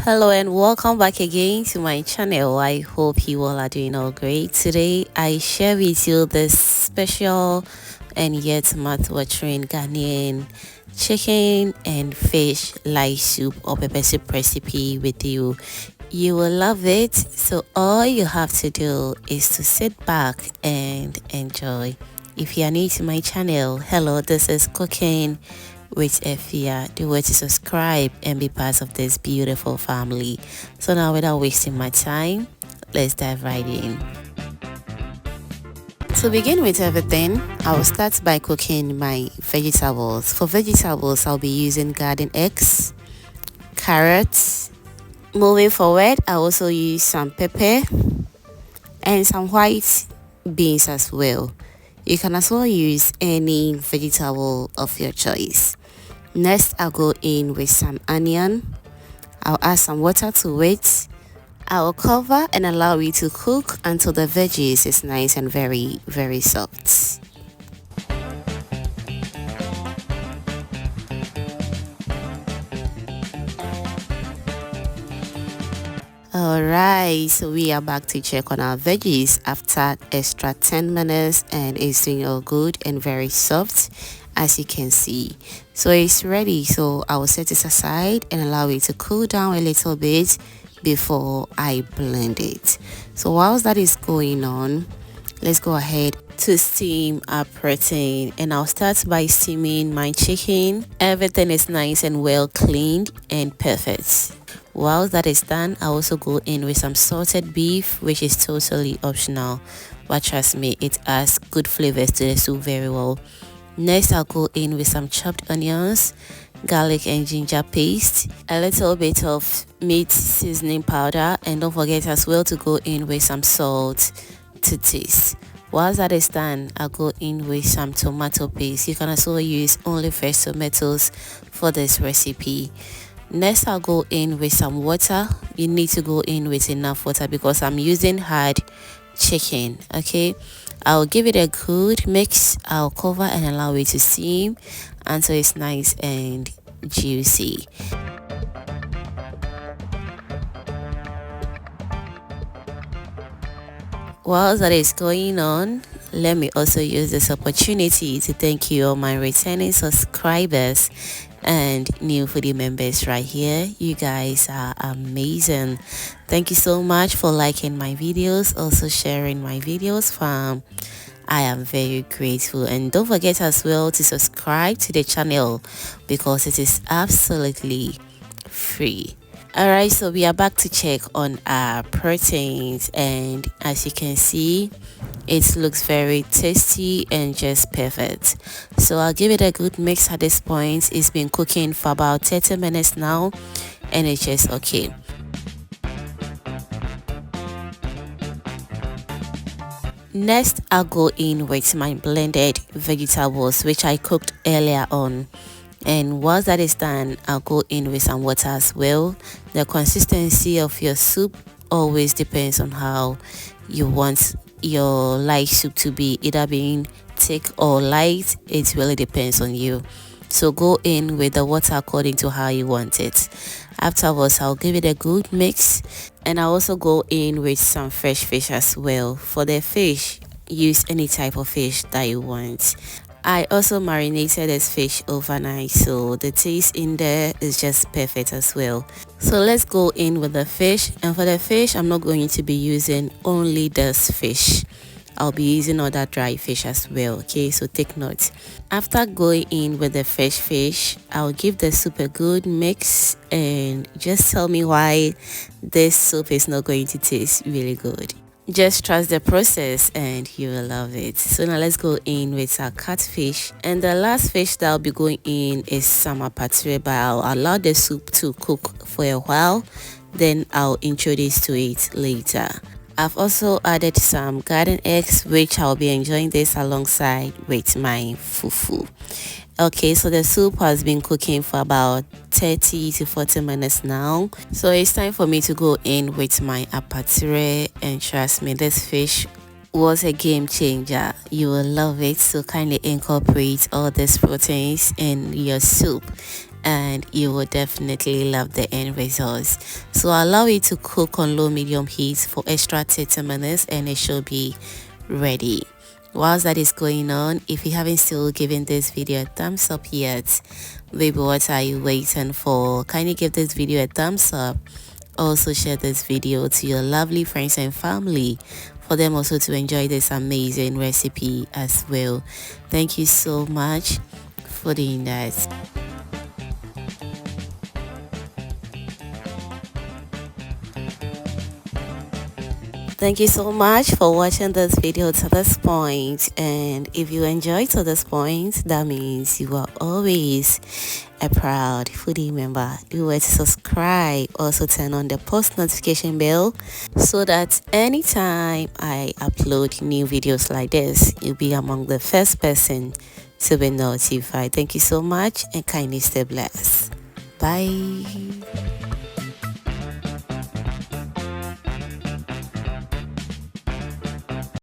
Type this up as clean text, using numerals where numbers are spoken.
Hello and welcome back again to my channel. I hope you all are doing all great. Today I share with you this special and yet mouth-watering Ghanaian chicken and fish lice soup or pepper soup recipe with you. You will love it. So all you have to do is to sit back and enjoy. If you are new to my channel, hello, this is cooking with Efia. Do well to subscribe and be part of this beautiful family. So now, without wasting my time, let's dive right in. To begin with everything, I will start by cooking my vegetables. For vegetables, I'll be using garden eggs, carrots. Moving forward, I also use some pepper and some white beans as well. You can as well use any vegetable of your choice. Next, I'll go in with some onion. I'll add some water to it. I'll cover and allow it to cook until the veggies is nice and very soft. Alright, so we are back to check on our veggies after extra 10 minutes and it's doing all good and very soft, as you can see. So it's ready, so I will set it aside and allow it to cool down a little bit before I blend it. So whilst that is going on, let's go ahead to steam our protein, and I'll start by steaming my chicken. Everything is nice and well cleaned and perfect. While that is done, I also go in with some salted beef, which is totally optional, but trust me, it adds good flavors to the soup very well. Next, I'll go in with some chopped onions, garlic and ginger paste, a little bit of meat seasoning powder, and don't forget as well to go in with some salt to taste. While that is done, I'll go in with some tomato paste. You can also use only fresh tomatoes for this recipe. Next, I'll go in with some water. You need to go in with enough water because I'm using hard chicken. Okay, I'll give it a good mix. I'll cover and allow it to steam until it's nice and juicy. While that is going on, let me also use this opportunity to thank you all my returning subscribers and new foodie members right here. You guys are amazing. Thank you so much for liking my videos, also sharing my videos. I am very grateful, and don't forget as well to subscribe to the channel because it is absolutely free. Alright, so we are back to check on our proteins, and as you can see, it looks very tasty and just perfect. So I'll give it a good mix at this point. It's been cooking for about 30 minutes now and it's just okay. Next, I'll go in with my blended vegetables, which I cooked earlier on. And once that is done, I'll go in with some water as well. The consistency of your soup always depends on how you want your light soup to be, either being thick or light. It really depends on you. So go in with the water according to how you want it. Afterwards, I'll give it a good mix, and I'll also go in with some fresh fish as well. For the fish, use any type of fish that you want. I also marinated this fish overnight, so the taste in there is just perfect as well. So let's go in with the fish, and for the fish, I'm not going to be using only this fish. I'll be using other dry fish as well, okay, so take note. After going in with the fresh fish, I'll give the soup a good mix, and just tell me why this soup is not going to taste really good. Just trust the process and you will love it. So now let's go in with our catfish, and the last fish that I'll be going in is some apatire, but I'll allow the soup to cook for a while, then I'll introduce to it later. I've also added some garden eggs, which I'll be enjoying this alongside with my fufu. Okay, so the soup has been cooking for about 30 to 40 minutes now, so it's time for me to go in with my apatire, and trust me, this fish was a game changer. You will love it, so kindly incorporate all these proteins in your soup and you will definitely love the end results. So allow it to cook on low medium heat for extra 30 minutes and it should be ready. Whilst that is going on, if you haven't still given this video a thumbs up yet, baby, what are you waiting for? Kindly give this video a thumbs up. Also share this video to your lovely friends and family for them also to enjoy this amazing recipe as well. Thank you so much for doing that. Thank you so much for watching this video to this point, and if you enjoyed to this point, that means you are always a proud foodie member. Do it to subscribe, also turn on the post notification bell so that anytime I upload new videos like this, you'll be among the first person to be notified. Thank you so much and kindly stay blessed. Bye.